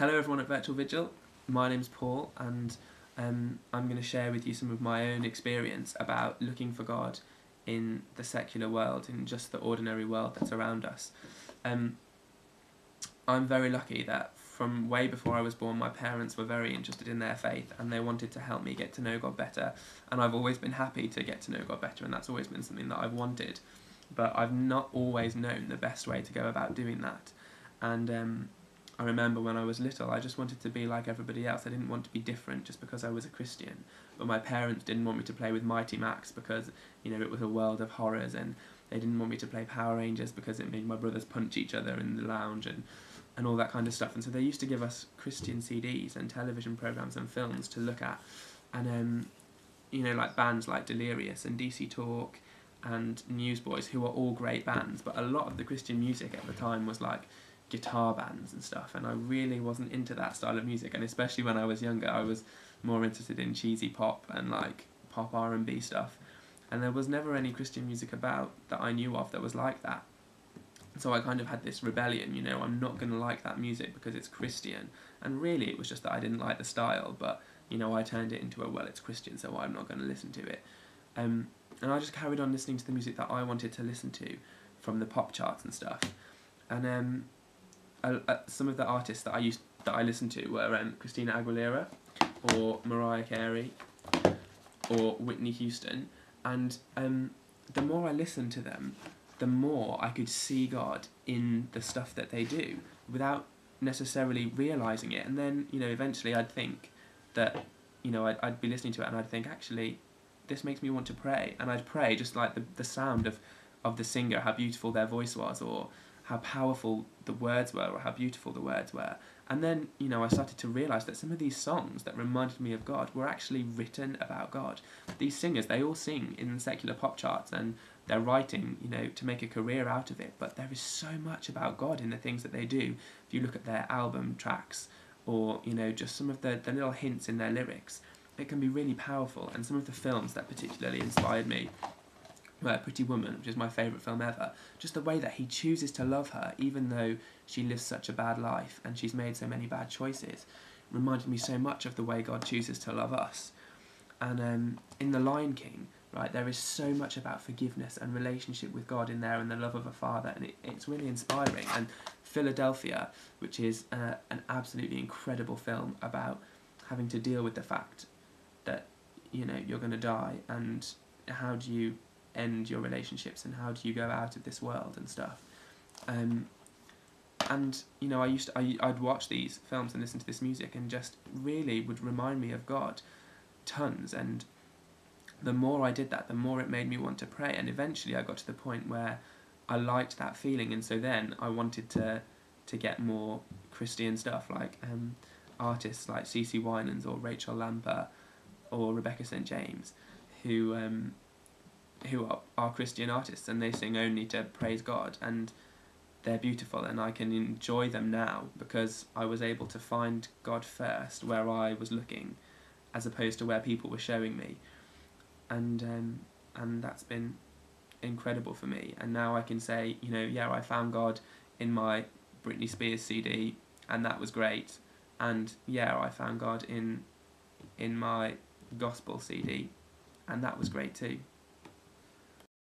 Hello everyone at Virtualvigil, my name's Paul and I'm going to share with you some of my own experience about looking for God in the secular world, in just the ordinary world that's around us. I'm very lucky that from way before I was born my parents were very interested in their faith and they wanted to help me get to know God better, and I've always been happy to get to know God better, and that's always been something that I've wanted, but I've not always known the best way to go about doing that. And I remember when I was little, I just wanted to be like everybody else. I didn't want to be different just because I was a Christian. But my parents didn't want me to play with Mighty Max because, it was a world of horrors, and they didn't want me to play Power Rangers because it made my brothers punch each other in the lounge and all that kind of stuff. And so they used to give us Christian CDs and television programmes and films to look at. And, like bands like Delirious and DC Talk and Newsboys, who are all great bands, but a lot of the Christian music at the time was like guitar bands and stuff, and I really wasn't into that style of music. And especially when I was younger, I was more interested in cheesy pop and like pop R&B stuff, and there was never any Christian music about that I knew of that was like that. So I kind of had this rebellion, I'm not going to like that music because it's Christian, and really it was just that I didn't like the style, but I turned it into it's Christian, so I'm not going to listen to it. And I just carried on listening to the music that I wanted to listen to from the pop charts and stuff. And some of the artists that I listened to were Christina Aguilera, or Mariah Carey, or Whitney Houston, and the more I listened to them, the more I could see God in the stuff that they do without necessarily realising it. And then eventually I'd think that I'd be listening to it and I'd think, actually this makes me want to pray, and I'd pray just like the sound of the singer, how beautiful their voice was, or how powerful the words were, or how beautiful the words were. And then, I started to realise that some of these songs that reminded me of God were actually written about God. These singers, they all sing in the secular pop charts, and they're writing, to make a career out of it, but there is so much about God in the things that they do. If you look at their album tracks, or, just some of the little hints in their lyrics, it can be really powerful. And some of the films that particularly inspired me, Pretty Woman, which is my favourite film ever, just the way that he chooses to love her even though she lives such a bad life and she's made so many bad choices, reminded me so much of the way God chooses to love us. And in The Lion King, right, there is so much about forgiveness and relationship with God in there, and the love of a father, and it's really inspiring. And Philadelphia, which is an absolutely incredible film about having to deal with the fact that you're going to die, and how do you end your relationships, and how do you go out of this world and stuff. And I'd watch these films and listen to this music, and just really would remind me of God tons. And the more I did that, the more it made me want to pray. And eventually I got to the point where I liked that feeling, and so then I wanted to get more Christian stuff, like artists like CeCe Winans or Rachel Lamper or Rebecca St. James, who are Christian artists, and they sing only to praise God, and they're beautiful, and I can enjoy them now because I was able to find God first where I was looking, as opposed to where people were showing me. And that's been incredible for me. And now I can say, I found God in my Britney Spears CD, and that was great. And I found God in my gospel CD, and that was great too.